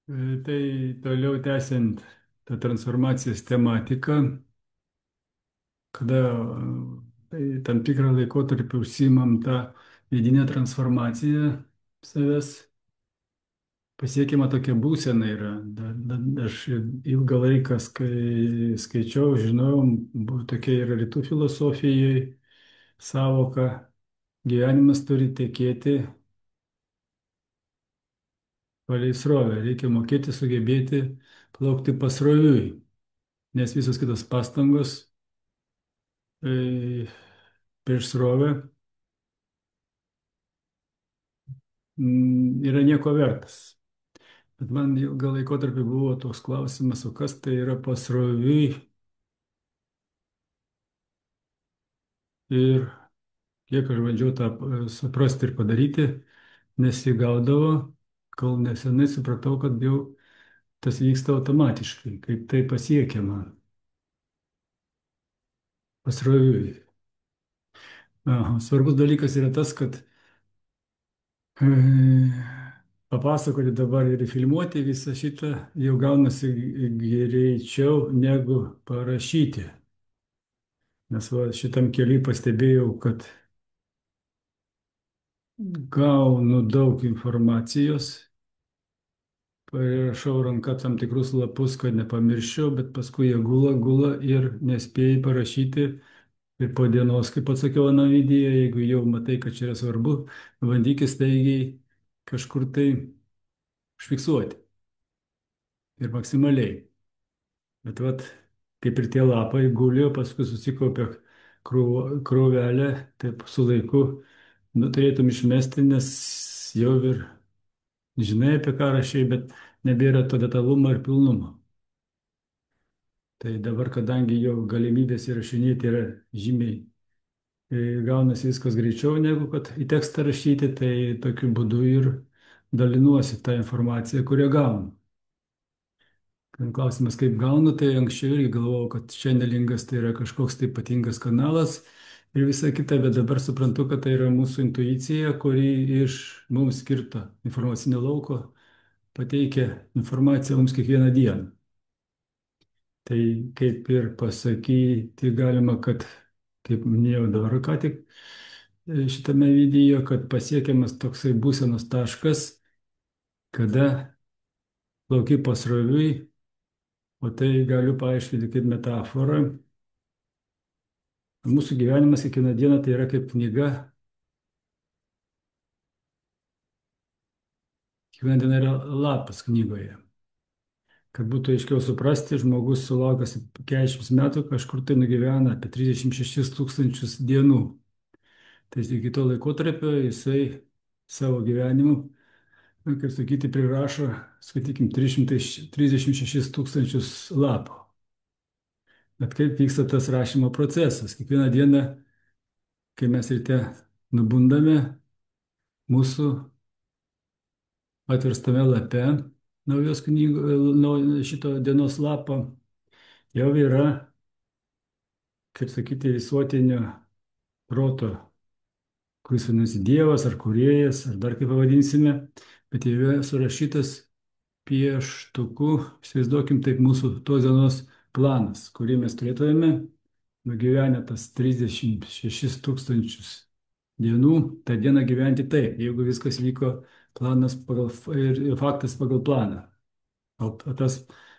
Tai toliau tęsiant tą transformacijos tematiką, kada tam tikrą laikotarpį užsimam tą vidinę transformaciją savęs, pasiekiama tokia būsena yra. Aš ilgą laiką skaičiau, žinojau, buvo tokia yra rytų filosofijoje savoka, gyvenimas turi tekėti palei srovę, reikia mokėti sugebėti plaukti pasroviui, nes visos kitos pastangos prieš srovę yra nieko vertas. Bet man ilgą laikotarpį buvo toks klausimas, o kas tai yra pasroviui ir kiek aš bandžiau tą suprasti ir padaryti, nesigaudavo, kol nesenai supratau, kad jau tas vyksta automatiškai, kaip tai pasiekiama pasroviui. Aha, svarbus dalykas yra tas, kad papasakoti dabar ir filmuoti visą šitą jau gaunasi greičiau negu parašyti. Nes va, šitam keliui pastebėjau, kad gaunu daug informacijos, parašau ranka tam tikrus lapus, kad nepamirščiau, bet paskui jie gula ir nespėjai parašyti. Ir po dienos, kaip atsakiau Ana video, jeigu jau matai, kad čia yra svarbu, bandykis staigiai kažkur tai užfiksuoti ir maksimaliai. Bet vat, kaip ir tie lapai gulėjo, paskui susikaupė krūvelę, taip su laiku, nu, turėtum išmesti, nes jau ir žinai apie ką rašai, bet nebėra to detalumo ir pilnumo. Tai dabar, kadangi jau galimybės įrašinėti yra žymiai, gaunasi viskas greičiau negu kad į tekstą rašyti, tai tokiu būdu ir dalinuosi tą informaciją, kurią gaunu. Klausimas, kaip gaunu, tai anksčiau irgi galvojau, kad channelingas tai yra kažkoks tai ypatingas kanalas ir visa kita, bet dabar suprantu, kad tai yra mūsų intuicija, kuri iš mums skirto informacinio lauko pateikia informaciją mums kiekvieną dieną. Tai kaip ir pasakyti galima, kad, kaip minėjau dabar ką tik šitame video, kad pasiekiamas toksai būsenos taškas, kada plauki pasroviui, o tai galiu paaiškinti kaip metaforą. Mūsų gyvenimas kiekvieną dieną tai yra kaip knyga, kiekviena diena yra lapas knygoje. Kad būtų aiškiau suprasti, žmogus sulaukęs 40 metų kažkur tai nugyvena apie 36 tūkstančius dienų. Tai iki to laikotarpio jisai savo gyvenimu, na, kaip sakyti, prirašo, skaitykim, 336 tūkstančius lapų. Bet kaip vyksta tas rašymo procesas? Kiekvieną dieną, kai mes ryte nubundame, mūsų atverstame lape naujos knygos, šito dienos lapo jau yra, kaip sakyti, visuotinio proto, kuris vadinasi Dievas ar Kūrėjas, ar dar kaip pavadinsime, bet jau yra surašytas pieštuku, įsivaizduokim taip mūsų tos dienos planas, kurį mes turėtumėme nugyvenę tas 36 tūkstančius dienų, tą dieną gyventi taip, jeigu viskas vyko planas pagal ir faktas pagal planą. O tas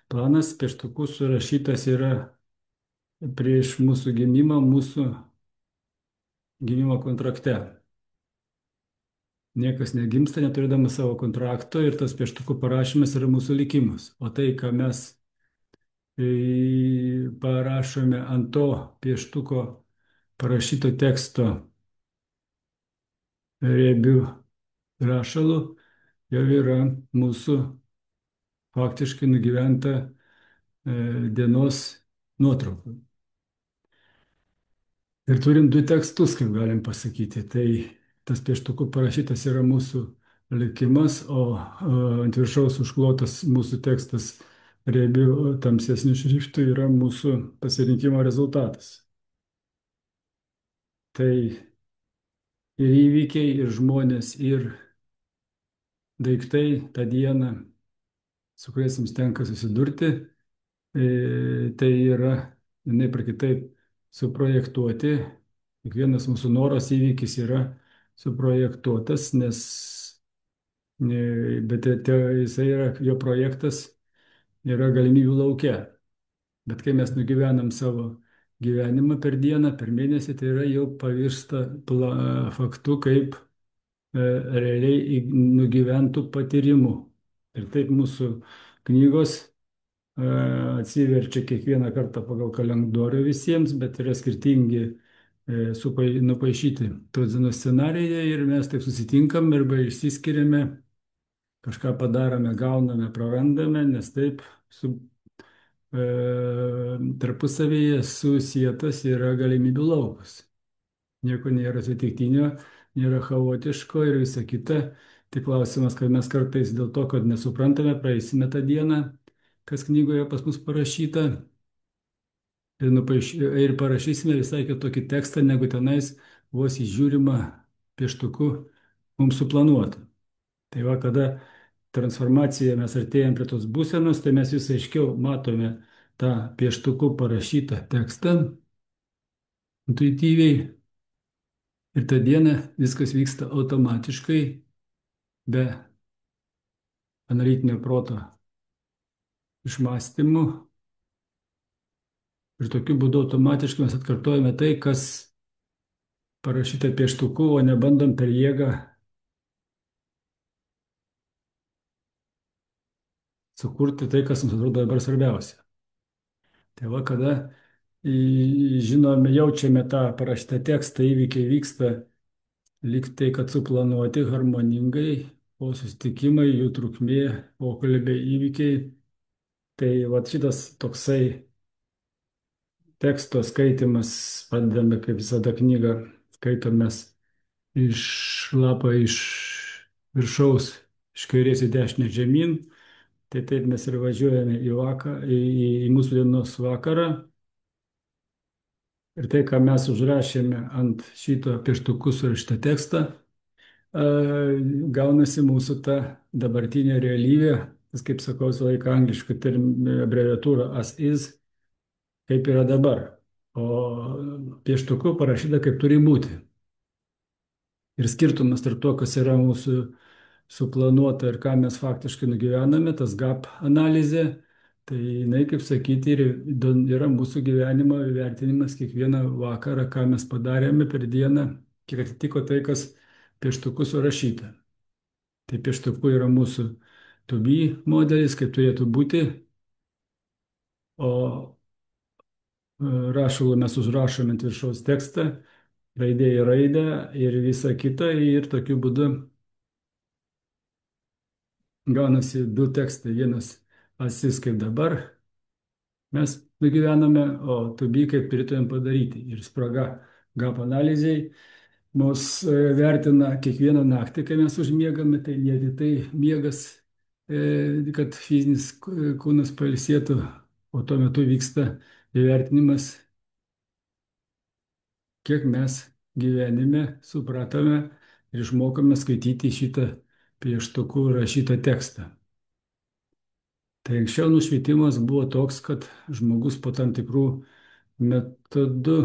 planas pieštuku surašytas yra prieš mūsų gimimą, mūsų gimimo kontrakte. Niekas negimsta neturėdamas savo kontrakto ir tas pieštukų parašymas yra mūsų likimas. O tai, ką mes parašome ant to pieštuko parašyto teksto riebių rašalų, jau yra mūsų faktiškai nugyventa dienos nuotrauka. Ir turim du tekstus, kaip galim pasakyti. Tai tas pieštuku parašytas yra mūsų likimas, o ant viršaus užklotas mūsų tekstas riebių tamsesnių šriftų yra mūsų pasirinkimo rezultatas. Tai ir įvykiai, ir žmonės, ir daiktai tą dieną su kuriais mums tenka susidurti, tai yra vienaip ar kitaip suprojektuoti. Kiekvienas mūsų noras įvykis yra suprojektuotas, bet jisai yra, jo projektas yra galimybių lauke. Bet kai mes nugyvenam savo gyvenimą per dieną, per mėnesį, tai yra jau pavirsta faktu kaip realiai nugyventų patyrimų. Ir taip mūsų knygos e, atsiverčia kiekvieną kartą pagal kalendorių visiems, bet yra skirtingi nupaišyti tos dienos scenarijai ir mes taip susitinkam arba išsiskiriame, kažką padarome, gauname, prarandame, nes taip tarpusavėje susietas yra galimybių laukas. Nieko nėra atsitiktinio, nėra chaotiško ir visa kita. Tik klausimas, kad mes kartais dėl to, kad nesuprantame, praeisime tą dieną, kas knygoje pas mus parašyta, ir parašysime visai kitokį tekstą, negu tenais vos įžiūrima pieštuku mums suplanuota. Tai va, kada transformacija mes artėjom prie tos būsenos, tai mes vis aiškiau matome tą pieštuku parašytą tekstą intuityviai ir tą dieną viskas vyksta automatiškai, be analitinio proto išmąstymų ir tokiu būdu automatiškai mes atkartojame tai, kas parašyta pieštuku, o nebandom per jėgą sukurti tai, kas mums atrodo dabar svarbiausia. Tai va, kada žinome, jaučiame tą parašytą tekstą, įvykiai vyksta lyg tai, kad suplanuoti harmoningai, o susitikimai, jų trukmė, pokalbiai, įvykiai. Tai va šitas toksai teksto skaitimas, pradedame kaip visada knygą, skaitomės iš lapo iš viršaus, iš kairės į dešinę žemyn. Tai taip mes ir važiuojame į mūsų dienos vakarą. Ir tai, ką mes užrašėme ant šito pieštuku surašytą tekstą, gaunasi mūsų ta dabartinė realybė, tas, kaip sakau, visą laiką angliškai abreviatūra as is, kaip yra dabar. O pieštuku parašyta, kaip turi būti. Ir skirtumas tarp to, kas yra mūsų suplanuota ir ką mes faktiškai nugyvename, tas gap analizė, tai jinai, kaip sakyti, yra mūsų gyvenimo vertinimas kiekvieną vakarą, ką mes padarėme per dieną, kiek atitiko tai, kas pieštuku surašyta. Tai pieštuku yra mūsų to be modelis, kaip turėtų būti, o rašalu mes užrašome ant viršaus tekstą, raidė į raidę ir visa kita, ir tokiu būdu gaunasi du tekstai. Vienas asis kaip dabar mes nugyvename, o to be kaip turėtumėm padaryti. Ir spraga gap analizai mus vertina kiekvieną naktį, kai mes užmiegame, tai ne tik tai miegas, kad fizinis kūnas pailsėtų, o tuo metu vyksta įvertinimas, kiek mes gyvenime supratome ir išmokome skaityti šitą pieštuku rašytą tekstą. Tai anksčiau nušvitimas buvo toks, kad žmogus po tam tikrų metodų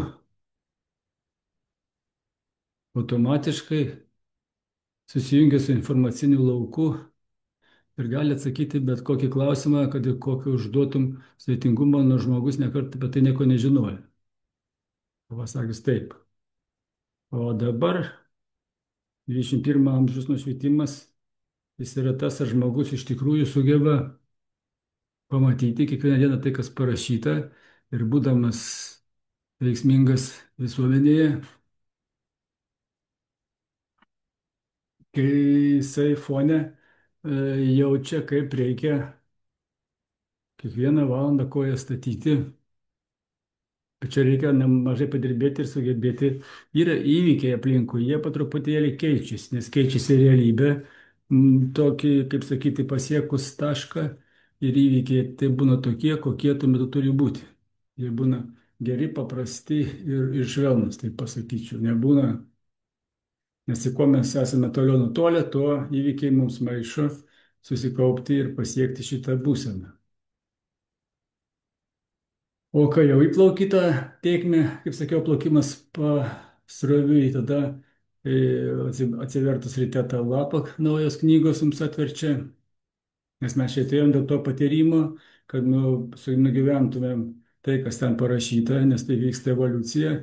automatiškai susijungia su informaciniu lauku ir gali atsakyti bet kokį klausimą, kad ir kokį užduotum sudėtingumą, nors žmogus nekart apie tai nieko nežinojo. Pasakius taip. O dabar 21 amžiaus nušvitimas, jis yra tas, ar žmogus iš tikrųjų sugeba pamatyti kiekvieną dieną tai, kas parašyta, ir būdamas veiksmingas visuomenėje, kai jisai fone jaučia, kaip reikia kiekvieną valandą koją statyti. Bet čia reikia nemažai padirbėti ir sugebėti. Yra įvykiai aplinkui, jie po truputėlį keičiasi, nes keičiasi realybė. Tokį, kaip sakyti, pasiekus tašką ir įvykiai tai būna tokie, kokie tuo metu turi būti. Jie būna geri, paprasti ir švelnus, taip pasakyčiau. Nebūna, nes į ko mes esame toliau nutolę, tuo įvykiai mums maišo susikaupti ir pasiekti šitą būseną. O kai jau įplauki tą tėkmę, kaip sakiau, plaukimas pasroviui, tada atsivertus ryte tą lapą naujos knygos mums atverčia, nes mes čia atėjom dėl to patyrimo, kad nugyventumėm tai, kas ten parašyta, nes tai vyksta evoliucija,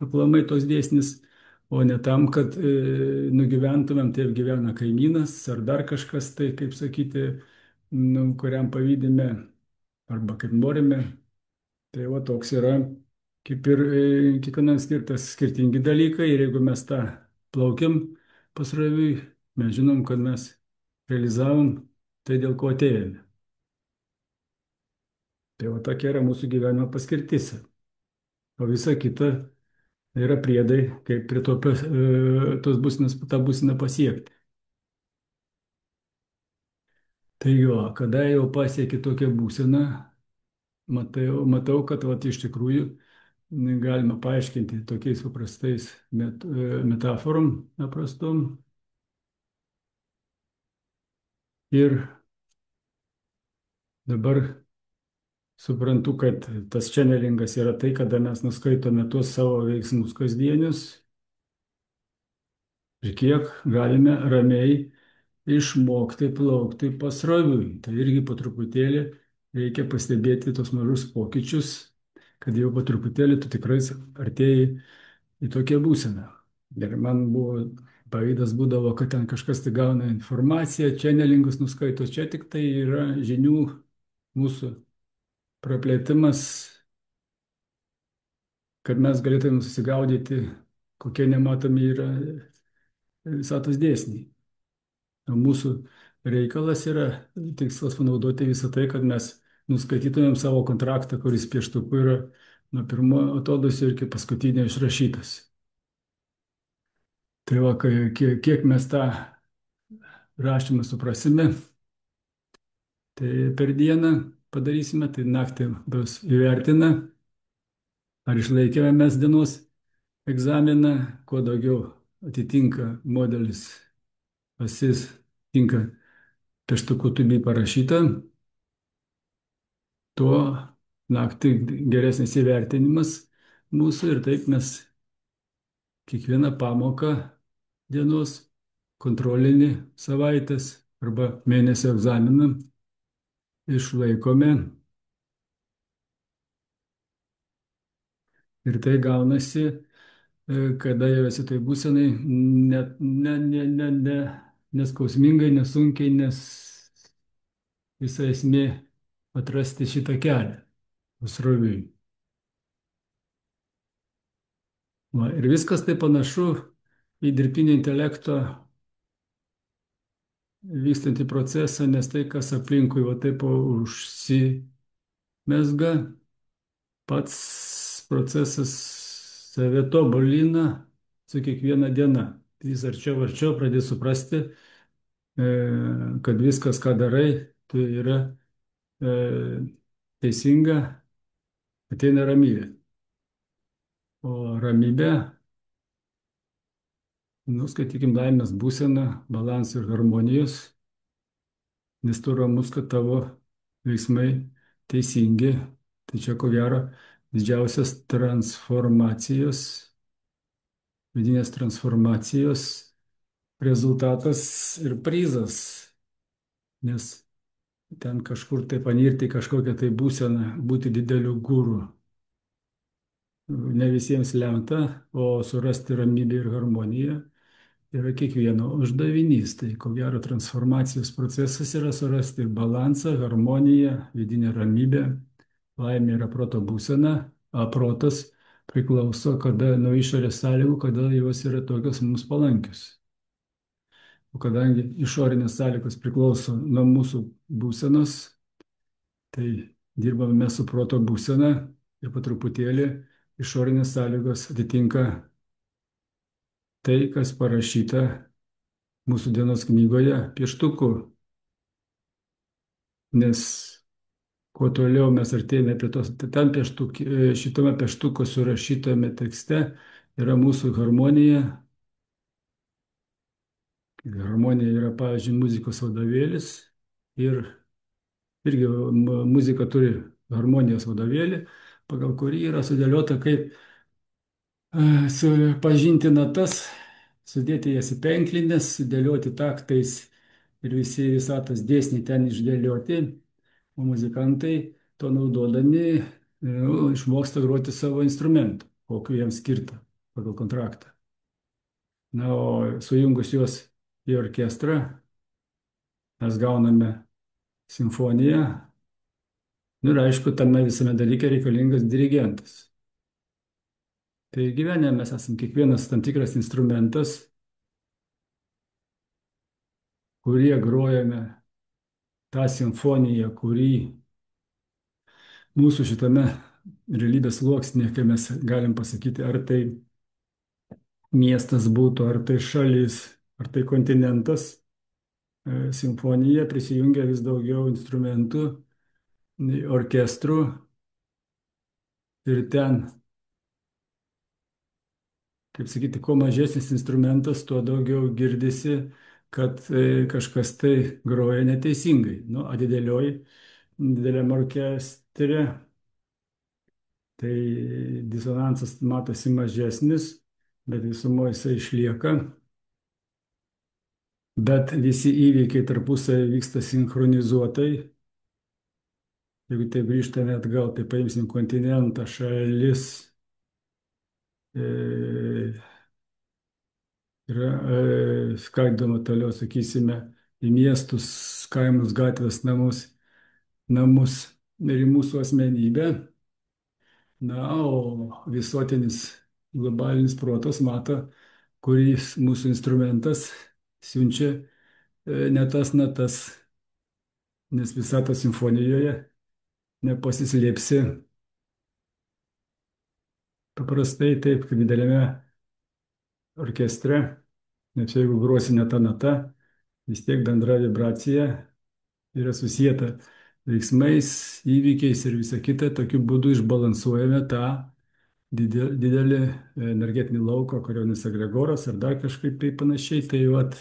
aplamai tos dėsnis, o ne tam, kad nugyventumėm, taip gyvena kaimynas ar dar kažkas, tai kaip sakyti, nu, kuriam pavydime arba kaip norime. Tai va toks yra, kaip ir kiekvienam skirtas skirtingi dalykai ir jeigu mes tą plaukiam pasroviui, mes žinom, kad mes realizavom tai, dėl ko atėjome. Tai va tokia yra mūsų gyvenimo paskirtis. O visa kita yra priedai, kaip prie tos būsenos, tą būseną pasiekti. Tai jo, kada jau pasieki tokią būseną, matau, kad vat, iš tikrųjų galima paaiškinti tokiais paprastais metaforom, paprastom. Ir dabar suprantu, kad tas čenelingas yra tai, kada mes nuskaitome tuos savo veiksmus kasdienius ir kiek galime ramiai išmokti plaukti pasroviui. Tai irgi po truputėlį reikia pastebėti tos mažus pokyčius, kad jau po truputėlį tu tikrai artėjai į tokią būseną. Ir man buvo pavydas būdavo, kad ten kažkas tai gauna informaciją, čenelingus nuskaito, čia tik tai yra žinių mūsų praplėtimas, kad mes galėtume susigaudyti, kokie nematomi yra visatos dėsniai. O mūsų reikalas yra tikslas panaudoti visą tai, kad mes nuskaitytumėm savo kontraktą, kuris pieštuku yra nuo pirmo atodūsio iki paskutinio išrašytas. Tai va, kiek mes tą rašymą suprasime, tai per dieną padarysime, tai naktį bus įvertina, ar išlaikėme mes dienos egzaminą, kuo daugiau atitinka modelis, pasis tinka pieštuku tubi parašyta, tuo naktį geresnis įvertinimas mūsų ir taip mes kiekvieną pamoką dienos, kontrolinį savaitės arba mėnesio egzaminą išlaikome ir tai gaunasi, kada jau esi tai būsenai, neskausmingai, nesunkiai, nes visa esmė atrasti šitą kelią pasroviui. Va, ir viskas tai panašu į dirbtinio intelekto vykstantį procesą, nes tai, kas aplinkui va taip užsimesga, pats procesas save tobulina su kiekviena diena. Jis arčiau pradės suprasti, kad viskas, ką darai, tai yra teisinga, ateina ramybė. O ramybė, skaitykim, laimės būsena, balansų ir harmonijos, nes tu ramus, kad tavo veiksmai teisingi. Tai čia ko gero didžiausias transformacijos, vidinės transformacijos rezultatas ir prizas, nes ten kažkur tai panirti kažkokią tai būseną, būti dideliu guru. Ne visiems lemta, o surasti ramybę ir harmoniją yra kiekvieno uždavinys. Tai ko gero transformacijos procesas yra surasti balansą, harmoniją, vidinę ramybę. Laimė yra proto būsena, o protas priklauso nuo išorės sąlygų, kada jos yra tokios mums palankios. O kadangi išorinės sąlygos priklauso nuo mūsų būsenos, tai dirbame mes su proto būsena ir po truputėlį išorinės sąlygos atitinka tai, kas parašyta mūsų dienos knygoje pieštuku. Nes kuo toliau mes artėjame prie tos, ten šitame pieštuko surašytame tekste yra mūsų harmonija, Harmonija yra, pavyzdžiui, muzikos vadovėlis ir irgi muzika turi harmonijos vadovėlį, pagal kurį yra sudėliota, kaip pažinti natas, sudėti jas į penklines, sudėlioti taktais ir visi visatos dėsniai ten išdėlioti, o muzikantai to naudodami išmoksta groti savo instrumentų, kokiu jiems skirta pagal kontraktą. Na, o sujungus juos į orkestrą mes gauname simfoniją. Nu ir aišku, tame visame dalyke reikalingas dirigentas. Tai gyvenime mes esame kiekvienas tam tikras instrumentas, kurie grojame tą simfoniją, kurį mūsų šitame realybės sluoksnėje, kai mes galim pasakyti, ar tai miestas būtų, ar tai šalis, ar tai kontinentas, simfonija prisijungia vis daugiau instrumentų, orkestrų ir ten, kaip sakyti, kuo mažesnis instrumentas, tuo daugiau girdisi, kad kažkas tai groja neteisingai. Nu, o dideliam orkestre tai disonansas matosi mažesnis, bet visumoje jisai išlieka. Bet visi įvykiai tarpusavį vyksta sinchronizuotai. Jeigu tai grįžtame atgal, tai paimsim kontinentą, šalis, yra skaidoma toliau, sakysime, į miestus, kaimus, gatvės, namus ir į mūsų asmenybę. Na, o visuotinis globalinis protas mato, kuris mūsų instrumentas siunčia ne tas natas, nes visato simfonijoje nepasislėpsi paprastai taip, kaip didelėme orkestre, net jeigu grosi ne tą natą, vis tiek bendra vibracija yra susijęta veiksmais, įvykiais ir visa kita. Tokiu būdu išbalansuojame tą didelį energetinį lauką, kurio Agregoras ar dar kažkaip tai panašiai. Tai vat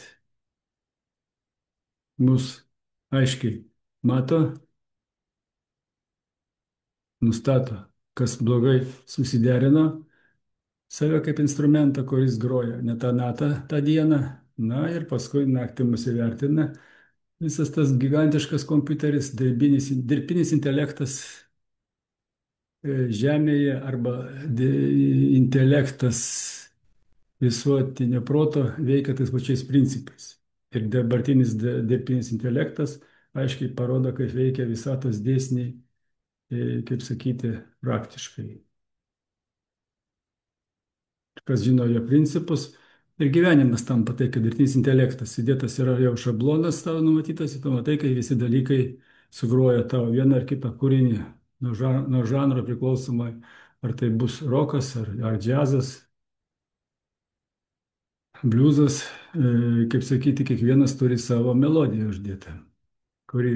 mus aiškiai mato, nustato, kas blogai susiderino, save kaip instrumentą, kuris groja ne tą natą tą dieną. Na ir paskui naktį mus įvertina visas tas gigantiškas kompiuteris, dirbtinis intelektas Žemėje arba intelektas visuotinio proto veikia tais pačiais principais. Ir dabartinis dirbtinis intelektas aiškiai parodo, kaip veikia visatos dėsniai, kaip sakyti, praktiškai. Kas žino jo principus. Ir gyvenimas tampa tai, kad dirbtinis intelektas įdėtas yra jau šablonas tavo numatytas, ir tu matai, kai visi dalykai sugroja tavo vieną ar kitą kūrinį nuo žanro priklausomai, ar tai bus rokas, ar džiazas, bliuzas, kaip sakyti, kiekvienas turi savo melodiją uždėtą, kuri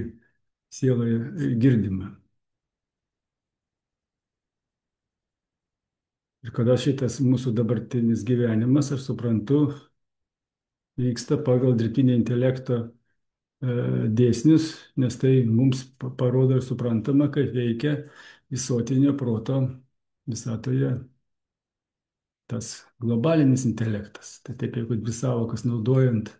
sieloje girdima. Ir kada šitas mūsų dabartinis gyvenimas, aš suprantu, vyksta pagal dirbtinio intelekto dėsnius, nes tai mums parodo ir suprantama, kaip veikia visuotinio proto visatoje tas globalinis intelektas. Tai taip, jeigu dvi sąvokas naudojant,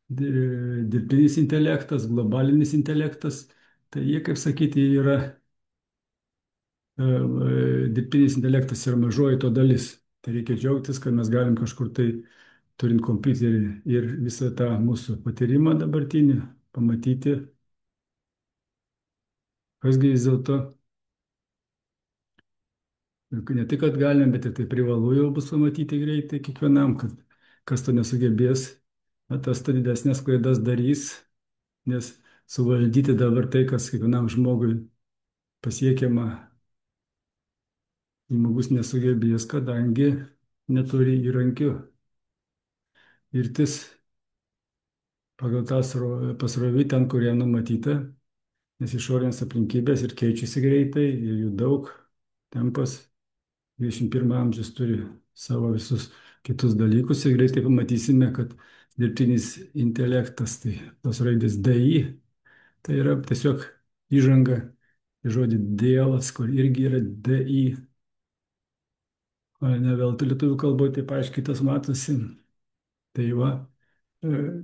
dirbtinis intelektas, globalinis intelektas, tai jie, kaip sakyti, yra dirbtinis intelektas yra mažoji to dalis. Tai reikia džiaugtis, kad mes galim kažkur tai, turint kompiuterį ir visą tą mūsų patyrimą dabartinį, pamatyti, kasgi vis dėlto ne tik, kad galim, bet ir tai privalu jau bus pamatyti greitai kiekvienam, kad kas to nesugebės, tas to didesnės klaidas darys, nes suvaldyti dabar tai, kas kiekvienam žmogui pasiekiama, žmogus nesugebės, kadangi neturi įrankių. Irtis pagal tą pasrovį ten, kurie numatyta, nes išorinės aplinkybės ir keičiasi greitai, ir jų daug, tempas. 21 amžius turi savo visus kitus dalykus ir greitai pamatysime, kad dirbtinis intelektas, tai tos raidės DI, tai yra tiesiog įžanga į žodį dielas, kur irgi yra DI, o ne veltui lietuvių kalboje taip aiškiai tas matosi. Tai va,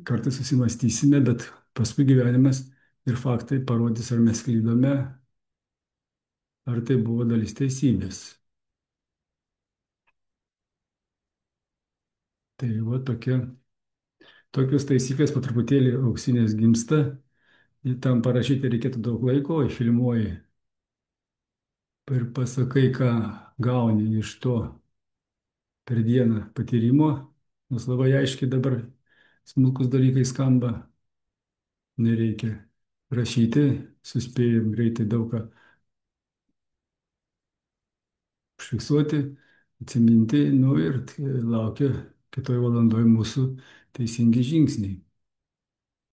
kartais susimastysime, bet paskui gyvenimas ir faktai parodys, ar mes klydome, ar tai buvo dalis teisybės. Tai va tokios taisyklės po truputėlį auksinės gimsta. Ir tam parašyti reikėtų daug laiko, filmuoji ir pasakai, ką gauni iš to per dieną patyrimo. Nes labai aiškiai dabar smulkus dalykai skamba, nereikia rašyti, suspėjom greitai daug ką užfiksuoti, atsiminti, nu ir laukia kitoj valandoj mūsų teisingi žingsniai.